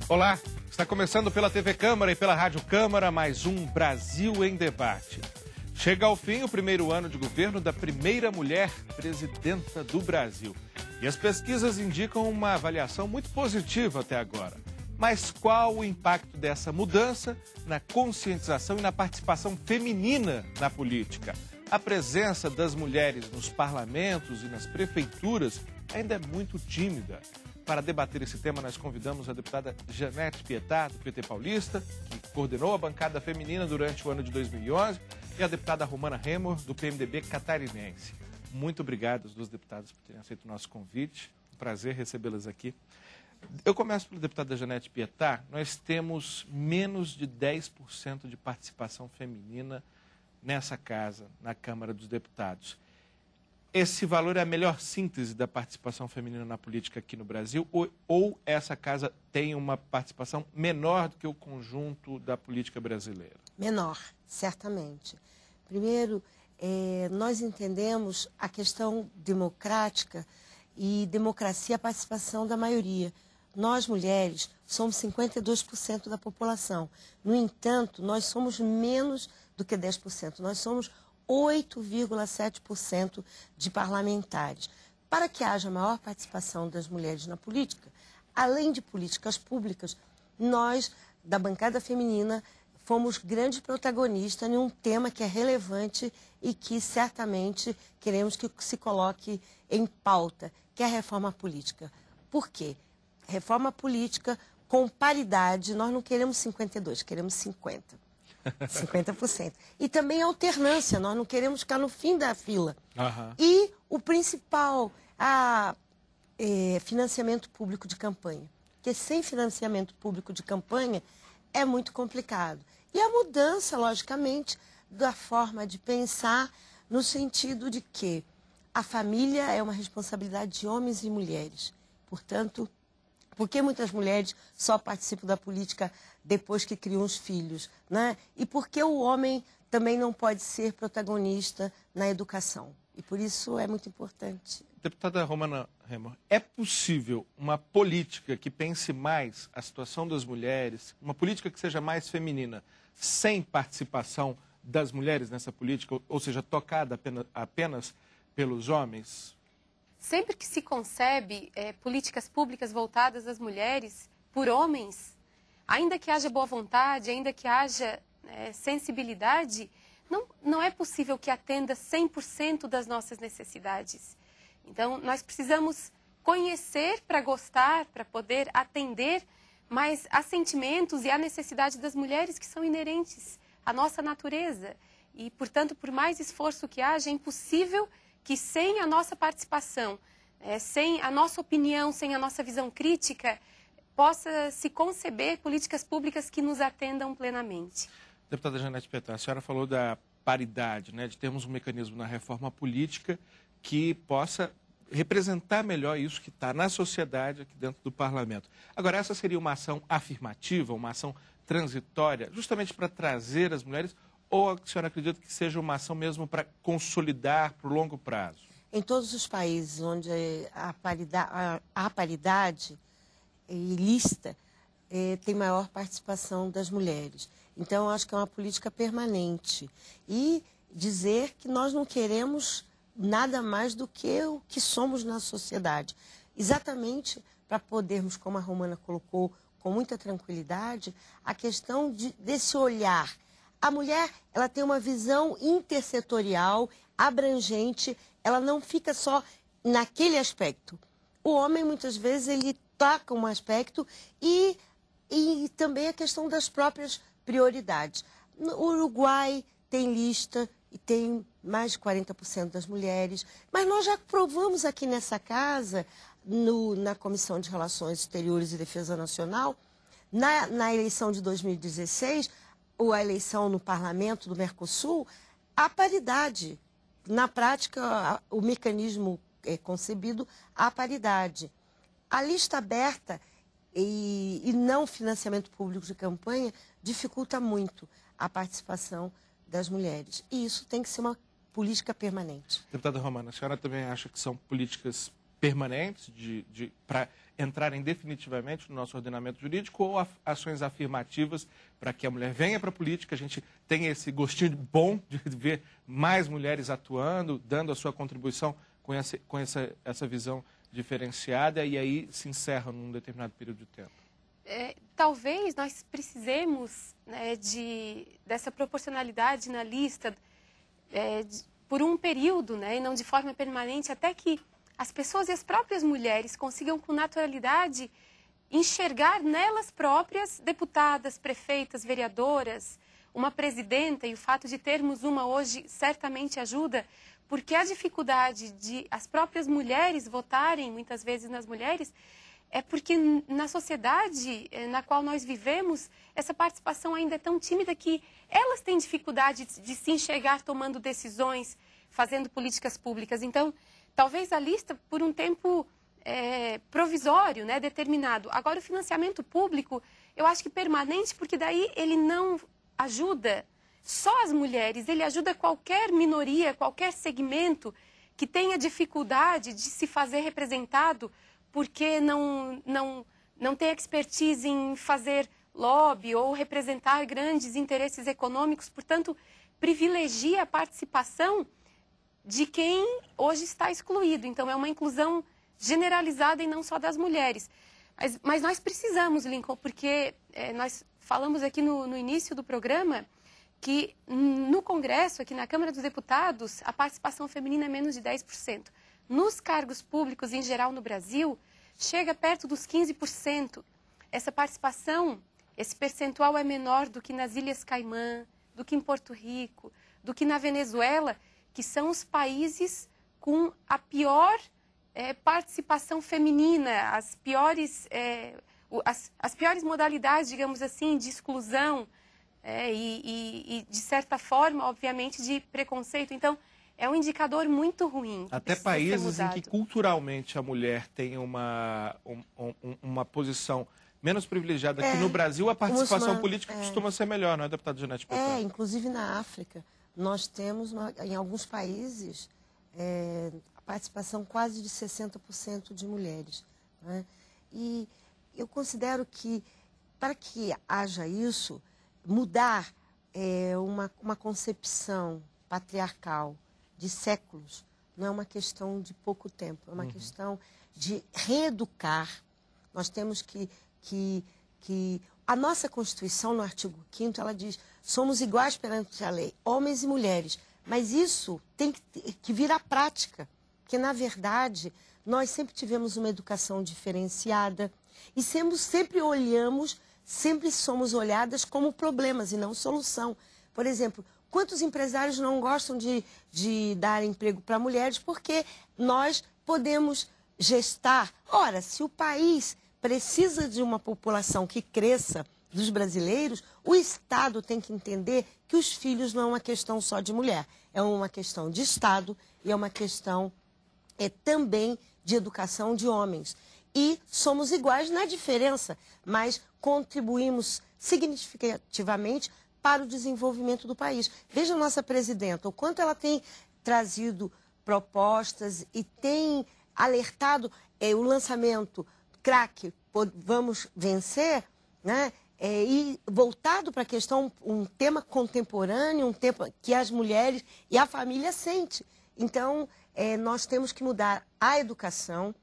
Olá, está começando pela TV Câmara e pela Rádio Câmara mais um Brasil em Debate. Chega ao fim o primeiro ano de governo da primeira mulher presidenta do Brasil. E as pesquisas indicam uma avaliação muito positiva até agora. Mas qual o impacto dessa mudança na conscientização e na participação feminina na política? A presença das mulheres nos parlamentos e nas prefeituras ainda é muito tímida. Para debater esse tema, nós convidamos a deputada Janete Pietá, do PT Paulista, que coordenou a bancada feminina durante o ano de 2011, e a deputada Romana Remor, do PMDB catarinense. Muito obrigado às duas deputadas por terem aceito o nosso convite. Um prazer recebê-las aqui. Eu começo pela deputada Janete Pietá. Nós temos menos de 10% de participação feminina nessa casa, na Câmara dos Deputados. Esse valor é a melhor síntese da participação feminina na política aqui no Brasil? Ou essa casa tem uma participação menor do que o conjunto da política brasileira? Menor, certamente. Primeiro, nós entendemos a questão democrática e democracia, a participação da maioria. Nós, mulheres, somos 52% da população. No entanto, nós somos menos do que 10%. Nós somos 8,7% de parlamentares. Para que haja maior participação das mulheres na política, além de políticas públicas, nós, da bancada feminina, fomos grandes protagonistas em um tema que é relevante e que certamente queremos que se coloque em pauta, que é a reforma política. Por quê? Reforma política com paridade, nós não queremos 52, queremos 50%. 50%. E também alternância, nós não queremos ficar no fim da fila. Uhum. E o principal, financiamento público de campanha. Porque sem financiamento público de campanha é muito complicado. E a mudança, logicamente, da forma de pensar no sentido de que a família é uma responsabilidade de homens e mulheres. Portanto, por que muitas mulheres só participam da política depois que criam os filhos, né? E por que o homem também não pode ser protagonista na educação? E por isso é muito importante. Deputada Romana Remor, é possível uma política que pense mais a situação das mulheres, uma política que seja mais feminina, sem participação das mulheres nessa política, ou seja, tocada apenas pelos homens? Sempre que se concebe políticas públicas voltadas às mulheres por homens, ainda que haja boa vontade, ainda que haja sensibilidade, não é possível que atenda 100% das nossas necessidades. Então, nós precisamos conhecer para gostar, para poder atender, mas há sentimentos e há necessidade das mulheres que são inerentes à nossa natureza. E, portanto, por mais esforço que haja, é impossível que sem a nossa participação, sem a nossa opinião, sem a nossa visão crítica, possa se conceber políticas públicas que nos atendam plenamente. Deputada Janete Pietá, a senhora falou da paridade, né, de termos um mecanismo na reforma política que possa representar melhor isso que está na sociedade aqui dentro do parlamento. Agora, essa seria uma ação afirmativa, uma ação transitória, justamente para trazer as mulheres, ou a senhora acredita que seja uma ação mesmo para consolidar para o longo prazo? Em todos os países onde há paridade ilícita, tem maior participação das mulheres. Então, acho que é uma política permanente. E dizer que nós não queremos nada mais do que o que somos na sociedade. Exatamente para podermos, como a Romana colocou com muita tranquilidade, a questão desse olhar. A mulher, ela tem uma visão intersetorial, abrangente, ela não fica só naquele aspecto. O homem, muitas vezes, ele toca um aspecto e também a questão das próprias prioridades. No Uruguai tem lista e tem mais de 40% das mulheres, mas nós já provamos aqui nessa casa, na Comissão de Relações Exteriores e Defesa Nacional, na eleição de 2016, ou a eleição no parlamento do Mercosul, a paridade. Na prática, o mecanismo é concebido à paridade. A lista aberta e não financiamento público de campanha dificulta muito a participação das mulheres. E isso tem que ser uma política permanente. Deputada Romana, a senhora também acha que são políticas permanentes para entrarem definitivamente no nosso ordenamento jurídico ou ações afirmativas para que a mulher venha para a política, a gente tenha esse gostinho bom de ver mais mulheres atuando, dando a sua contribuição com essa visão diferenciada e aí se encerra num determinado período de tempo? Talvez nós precisemos, né, dessa proporcionalidade na lista por um período, né, e não de forma permanente, até que as pessoas e as próprias mulheres consigam com naturalidade enxergar nelas próprias deputadas, prefeitas, vereadoras, uma presidenta, e o fato de termos uma hoje certamente ajuda, porque a dificuldade de as próprias mulheres votarem, muitas vezes nas mulheres, é porque na sociedade na qual nós vivemos, essa participação ainda é tão tímida que elas têm dificuldade de se enxergar tomando decisões, fazendo políticas públicas. Então, talvez a lista por um tempo provisório, né, determinado. Agora, o financiamento público, eu acho que permanente, porque daí ele não ajuda só as mulheres, ele ajuda qualquer minoria, qualquer segmento que tenha dificuldade de se fazer representado porque não tem expertise em fazer lobby ou representar grandes interesses econômicos. Portanto, privilegia a participação de quem hoje está excluído. Então, é uma inclusão generalizada e não só das mulheres. Mas nós precisamos, Lincoln, porque nós falamos aqui no início do programa que no Congresso, aqui na Câmara dos Deputados, a participação feminina é menos de 10%. Nos cargos públicos, em geral, no Brasil, chega perto dos 15%. Essa participação, esse percentual é menor do que nas Ilhas Caimã, do que em Porto Rico, do que na Venezuela, que são os países com a pior participação feminina, as piores modalidades, digamos assim, de exclusão e, de certa forma, obviamente, de preconceito. Então, é um indicador muito ruim. Até países em que culturalmente a mulher tem uma posição menos privilegiada, que no Brasil a participação política costuma ser melhor, não é, deputada Janete Pocão? Inclusive na África, nós temos, em alguns países, a participação quase de 60% de mulheres. Né? E eu considero que, para que haja isso, mudar uma concepção patriarcal de séculos não é uma questão de pouco tempo, é uma questão de reeducar. Nós temos que a nossa Constituição, no artigo 5º, ela diz: somos iguais perante a lei, homens e mulheres. Mas isso tem que vir à prática, porque, na verdade, nós sempre tivemos uma educação diferenciada e sempre somos olhadas como problemas e não solução. Por exemplo, quantos empresários não gostam de dar emprego para mulheres porque nós podemos gestar? Ora, se o país precisa de uma população que cresça, dos brasileiros, o Estado tem que entender que os filhos não é uma questão só de mulher, é uma questão de Estado e é uma questão também de educação de homens. E somos iguais na diferença, mas contribuímos significativamente para o desenvolvimento do país. Veja a nossa presidenta, o quanto ela tem trazido propostas e tem alertado o lançamento craque, vamos vencer, né? E voltado para a questão, um tema contemporâneo, um tema que as mulheres e a família sente. Então, nós temos que mudar a educação.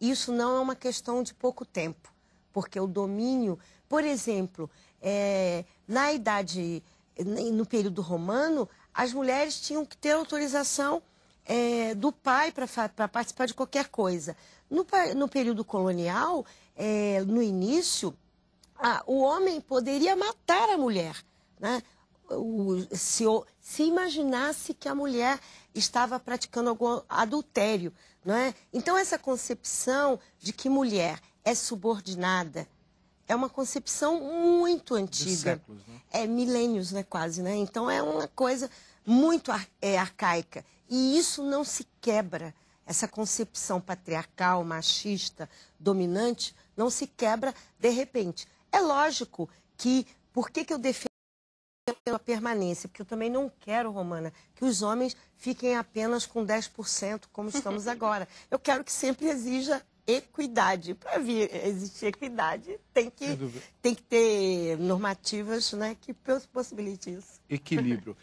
Isso não é uma questão de pouco tempo, porque o domínio, por exemplo, no período romano, as mulheres tinham que ter autorização do pai para participar de qualquer coisa. No período colonial, no início, o homem poderia matar a mulher, né? Se imaginasse que a mulher estava praticando algum adultério, não é? Então, essa concepção de que mulher é subordinada é uma concepção muito antiga. De séculos, né? Milênios, né, quase, né? Então, é uma coisa muito arcaica. E isso não se quebra. Essa concepção patriarcal, machista, dominante, não se quebra de repente. É lógico que, por que eu defendo pela permanência, porque eu também não quero, Romana, que os homens fiquem apenas com 10%, como estamos agora. Eu quero que sempre exija equidade. Para existir equidade, tem que ter normativas, né, que possibilitem isso. Equilíbrio.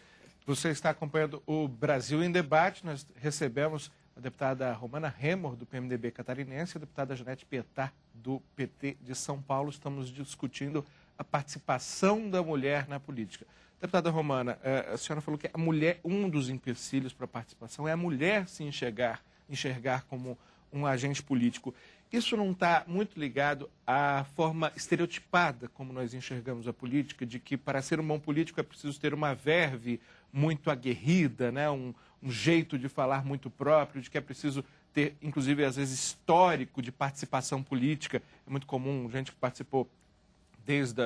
Você está acompanhando o Brasil em Debate. Nós recebemos a deputada Romana Remor, do PMDB catarinense, e a deputada Janete Pietá, do PT de São Paulo. Estamos discutindo a participação da mulher na política. Deputada Romana, a senhora falou que a mulher, um dos empecilhos para a participação é a mulher se enxergar como um agente político. Isso não está muito ligado à forma estereotipada como nós enxergamos a política, de que para ser um bom político é preciso ter uma verve muito aguerrida, né? um jeito de falar muito próprio, de que é preciso ter, inclusive, às vezes, histórico de participação política. É muito comum gente que participou desde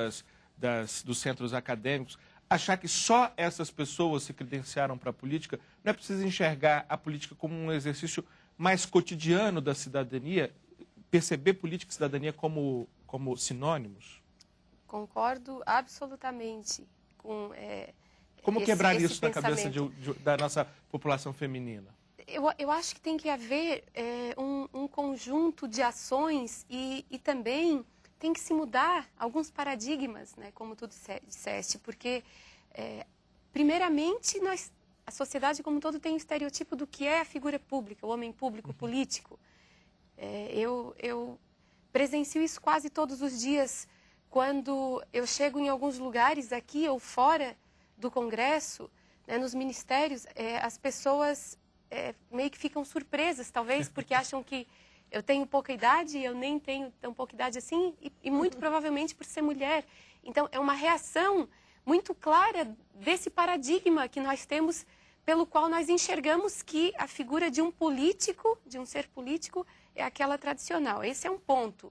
dos centros acadêmicos achar que só essas pessoas se credenciaram para a política. Não é preciso enxergar a política como um exercício mais cotidiano da cidadania, perceber política e cidadania como sinônimos? Concordo absolutamente com como quebrar isso na cabeça da nossa população feminina? Eu acho que tem que haver um conjunto de ações e também tem que se mudar alguns paradigmas, né, como tu disseste, porque, primeiramente, a sociedade como um todo tem um estereotipo do que é a figura pública, o homem público, político. Eu presencio isso quase todos os dias, quando eu chego em alguns lugares aqui ou fora do Congresso, né, nos ministérios, as pessoas meio que ficam surpresas, talvez, porque acham que eu tenho pouca idade, eu nem tenho tão pouca idade assim, e muito provavelmente por ser mulher. Então, é uma reação muito clara desse paradigma que nós temos, pelo qual nós enxergamos que a figura de um político, de um ser político, é aquela tradicional. Esse é um ponto.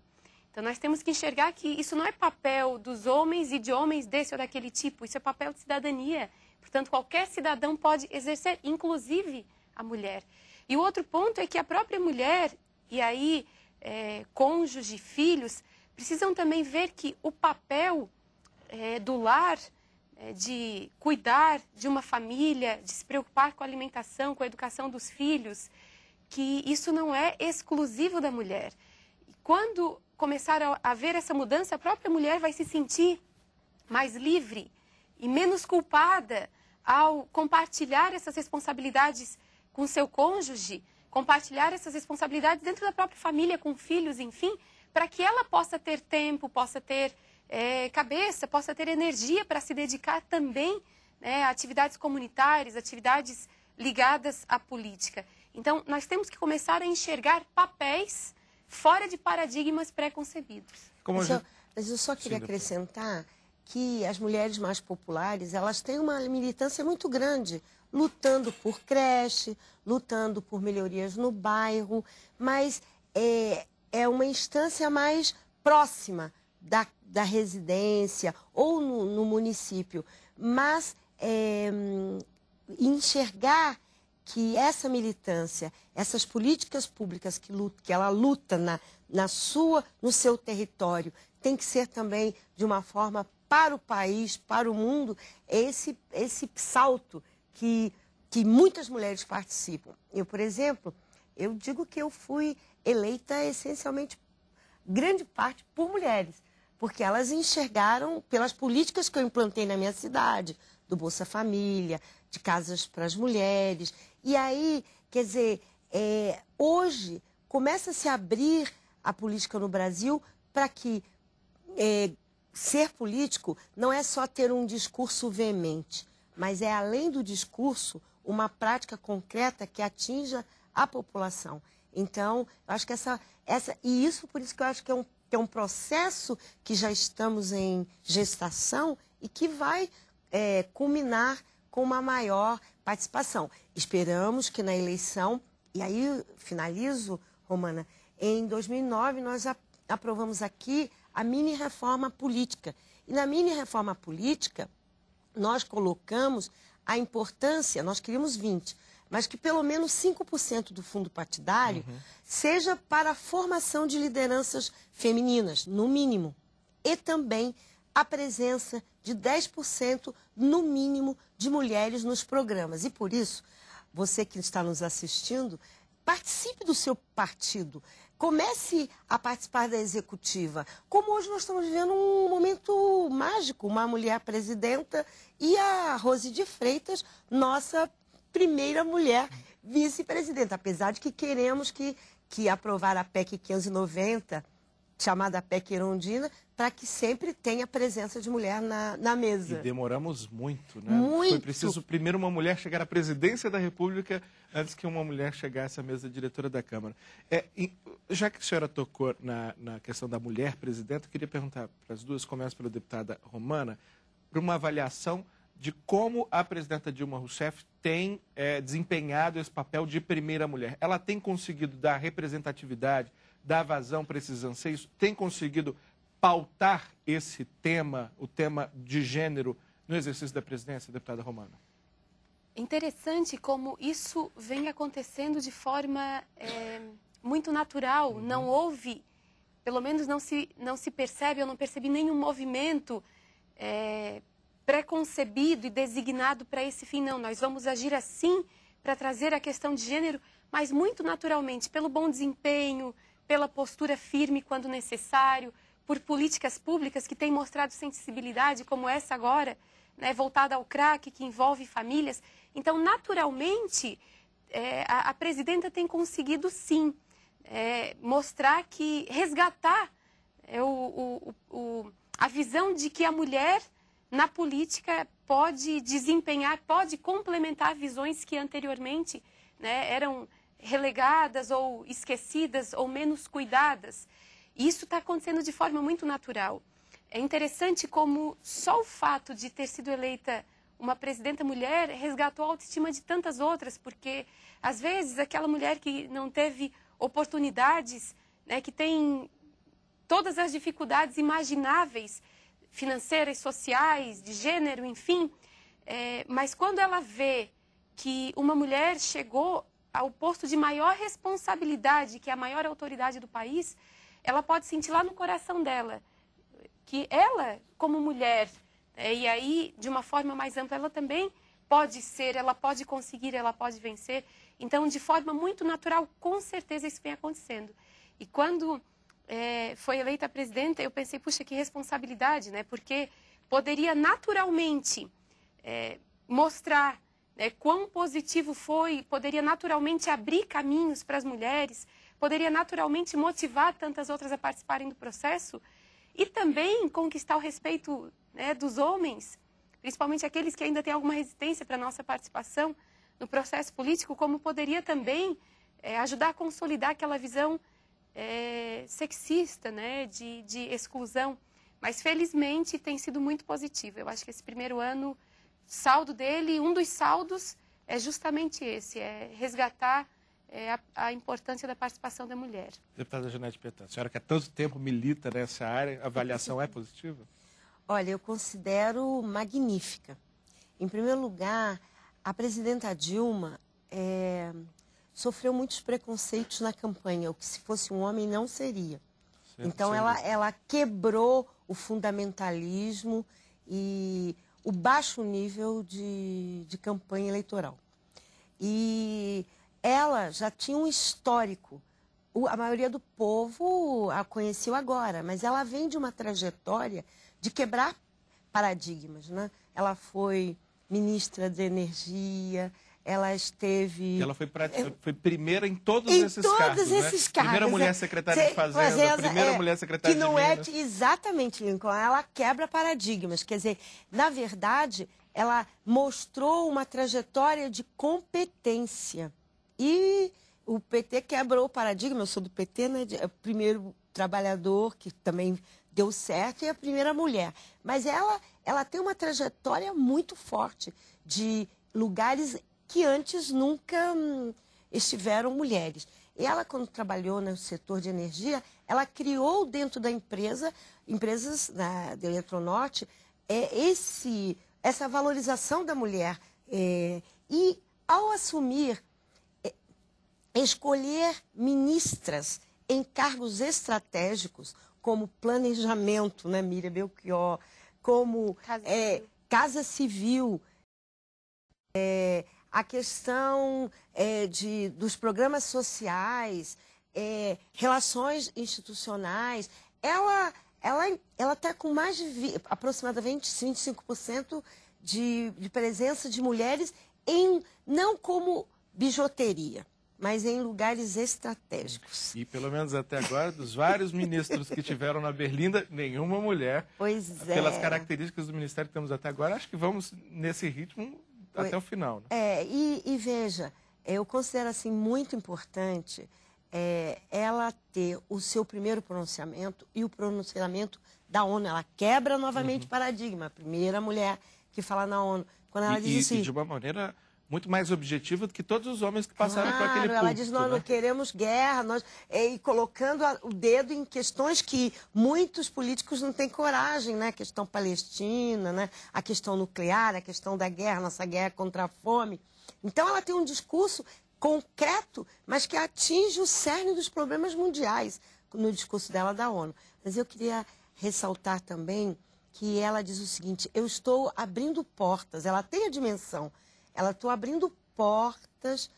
Então, nós temos que enxergar que isso não é papel dos homens e de homens desse ou daquele tipo, isso é papel de cidadania. Portanto, qualquer cidadão pode exercer, inclusive a mulher. E o outro ponto é que a própria mulher, e aí cônjuge, filhos, precisam também ver que o papel do lar, de cuidar de uma família, de se preocupar com a alimentação, com a educação dos filhos, que isso não é exclusivo da mulher. E quando começar a haver essa mudança, a própria mulher vai se sentir mais livre e menos culpada ao compartilhar essas responsabilidades com seu cônjuge, compartilhar essas responsabilidades dentro da própria família, com filhos, enfim, para que ela possa ter tempo, possa ter cabeça, possa ter energia para se dedicar também, né, a atividades comunitárias, atividades ligadas à política. Então, nós temos que começar a enxergar papéis fora de paradigmas pré-concebidos. Mas eu só queria acrescentar que as mulheres mais populares, elas têm uma militância muito grande, lutando por creche, lutando por melhorias no bairro, mas é uma instância mais próxima da residência ou no município. Mas enxergar que essa militância, essas políticas públicas que ela luta no seu território, tem que ser também de uma forma para o país, para o mundo, esse salto que muitas mulheres participam. Eu, por exemplo, eu digo que eu fui eleita essencialmente, grande parte, por mulheres, porque elas enxergaram pelas políticas que eu implantei na minha cidade, do Bolsa Família, de casas para as mulheres. E aí, quer dizer, hoje começa a se abrir a política no Brasil para que ser político não é só ter um discurso veemente, mas é, além do discurso, uma prática concreta que atinja a população. Então, eu acho que e isso, por isso que eu acho que é um processo que já estamos em gestação e que vai culminar com uma maior participação. Esperamos que na eleição, e aí finalizo, Romana, em 2009 nós aprovamos aqui a mini-reforma política. E na mini-reforma política, nós colocamos a importância, nós queríamos 20%, mas que pelo menos 5% do fundo partidário seja para a formação de lideranças femininas, no mínimo. E também a presença de 10% no mínimo de mulheres nos programas. E por isso, você que está nos assistindo, participe do seu partido. Comece a participar da executiva. Como hoje nós estamos vivendo um momento mágico, uma mulher presidenta e a Rose de Freitas, nossa primeira mulher vice-presidenta. Apesar de que queremos que aprovar a PEC 590, chamada PEC Erundina, para que sempre tenha presença de mulher na mesa. E demoramos muito, né? Muito. Foi preciso primeiro uma mulher chegar à presidência da República antes que uma mulher chegasse à mesa diretora da Câmara. Já que a senhora tocou na questão da mulher presidenta, eu queria perguntar para as duas, começo pela deputada Romana, para uma avaliação de como a presidenta Dilma Rousseff tem desempenhado esse papel de primeira mulher. Ela tem conseguido dar representatividade, dar vazão para esses anseios, tem conseguido pautar esse tema, o tema de gênero, no exercício da presidência, deputada Romana? Interessante como isso vem acontecendo de forma muito natural. Uhum. Não houve, pelo menos não se percebe, eu não percebi nenhum movimento preconcebido e designado para esse fim. Não, nós vamos agir assim para trazer a questão de gênero, mas muito naturalmente, pelo bom desempenho, pela postura firme quando necessário, por políticas públicas que têm mostrado sensibilidade, como essa agora, né, voltada ao crack, que envolve famílias. Então, naturalmente, a presidenta tem conseguido, sim, mostrar resgatar a visão de que a mulher, na política, pode desempenhar, pode complementar visões que anteriormente, né, eram relegadas ou esquecidas ou menos cuidadas. Isso está acontecendo de forma muito natural. É interessante como só o fato de ter sido eleita uma presidenta mulher resgatou a autoestima de tantas outras, porque, às vezes, aquela mulher que não teve oportunidades, né, que tem todas as dificuldades imagináveis, financeiras, sociais, de gênero, enfim, mas quando ela vê que uma mulher chegou ao posto de maior responsabilidade, que é a maior autoridade do país, ela pode sentir lá no coração dela que ela, como mulher, e aí, de uma forma mais ampla, ela também pode ser, ela pode conseguir, ela pode vencer. Então, de forma muito natural, com certeza isso vem acontecendo. E quando foi eleita a presidenta, eu pensei, puxa, que responsabilidade, né? Porque poderia naturalmente mostrar quão positivo foi, poderia naturalmente abrir caminhos para as mulheres, poderia naturalmente motivar tantas outras a participarem do processo e também conquistar o respeito, né, dos homens, principalmente aqueles que ainda têm alguma resistência para a nossa participação no processo político, como poderia também ajudar a consolidar aquela visão sexista, né, de exclusão. Mas, felizmente, tem sido muito positivo. Eu acho que esse primeiro ano, saldo dele, um dos saldos é justamente esse, resgatar a importância da participação da mulher. Deputada Janete Petan, a senhora que há tanto tempo milita nessa área, a avaliação é positiva? Olha, eu considero magnífica. Em primeiro lugar, a presidenta Dilma sofreu muitos preconceitos na campanha, o que se fosse um homem não seria. Então, ela quebrou o fundamentalismo e o baixo nível de campanha eleitoral. E ela já tinha um histórico. A maioria do povo a conheceu agora, mas ela vem de uma trajetória de quebrar paradigmas, né? Ela foi ministra de Energia, ela esteve... Ela foi primeira em todos esses cargos, né? Primeira mulher secretária de Fazenda, primeira mulher secretária de Minas. Exatamente, Lincoln. Ela quebra paradigmas. Quer dizer, na verdade, ela mostrou uma trajetória de competência. E o PT quebrou o paradigma. Eu sou do PT, né? O primeiro trabalhador que também deu certo e a primeira mulher. Mas ela tem uma trajetória muito forte de lugares que antes nunca estiveram mulheres. E ela, quando trabalhou no setor de energia, ela criou dentro da empresas da Eletronorte, essa valorização da mulher. E, ao assumir, escolher ministras em cargos estratégicos, como planejamento, né, Miriam Belchior, como Casa Civil. A questão dos programas sociais, relações institucionais. Ela está com mais de aproximadamente 25% de presença de mulheres, não como bijuteria, mas em lugares estratégicos. E pelo menos até agora, dos vários ministros que tiveram na Berlinda, nenhuma mulher. Pois é. Pelas características do ministério que temos até agora, acho que vamos nesse ritmo até o final. Né? E veja, eu considero assim muito importante ela ter o seu primeiro pronunciamento e o pronunciamento da ONU. Ela quebra novamente o paradigma. A primeira mulher que fala na ONU. Quando ela diz assim, e de uma maneira muito mais objetiva do que todos os homens que passaram por aquele púlpito. Ela diz, nós não queremos guerra, e colocando o dedo em questões que muitos políticos não têm coragem, né? A questão palestina, né? A questão nuclear, a questão da guerra, nossa guerra contra a fome. Então ela tem um discurso concreto, mas que atinge o cerne dos problemas mundiais no discurso dela da ONU. Mas eu queria ressaltar também que ela diz o seguinte, eu estou abrindo portas, ela tem a dimensão, ela está abrindo portas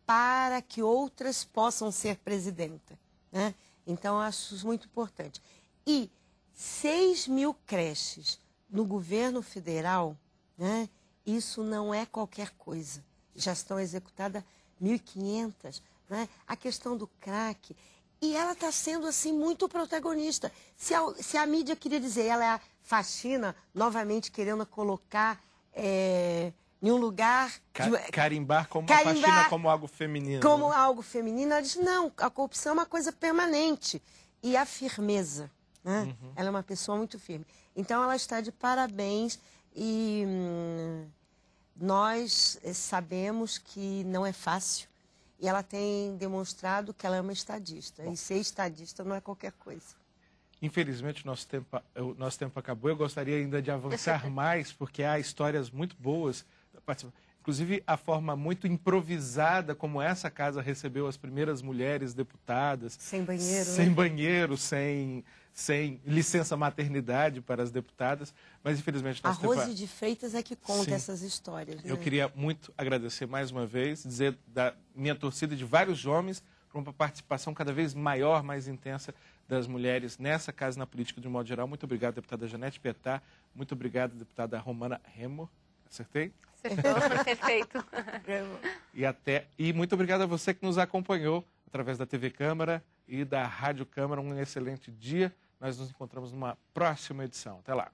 para que outras possam ser presidenta. Né? Então, eu acho isso muito importante. E 6.000 creches no governo federal, né? Isso não é qualquer coisa. Já estão executadas 1.500. Né? A questão do crack. E ela está sendo, assim, muito protagonista. Se a mídia queria dizer, ela é a faxina, novamente querendo colocar... em um lugar... Carimbar como a faxina como algo feminino. Como algo feminino. Ela diz, não, a corrupção é uma coisa permanente. E a firmeza. Né? Ela é uma pessoa muito firme. Então, ela está de parabéns e nós sabemos que não é fácil. E ela tem demonstrado que ela é uma estadista. Bom. E ser estadista não é qualquer coisa. Infelizmente, o nosso tempo acabou. Eu gostaria ainda de avançar mais, porque há histórias muito boas. Inclusive, a forma muito improvisada como essa casa recebeu as primeiras mulheres deputadas. Sem banheiro, sem banheiro, sem licença maternidade para as deputadas. Mas, infelizmente, a Rose de Freitas é que conta Sim. essas histórias. Né? Eu queria muito agradecer mais uma vez, dizer da minha torcida de vários homens para uma participação cada vez maior, mais intensa das mulheres nessa casa, na política de um modo geral. Muito obrigado, deputada Janete Pietá. Muito obrigado, deputada Romana Remo. Acertei? Acertou, perfeito. E muito obrigado a você que nos acompanhou através da TV Câmara e da Rádio Câmara. Um excelente dia. Nós nos encontramos numa próxima edição. Até lá.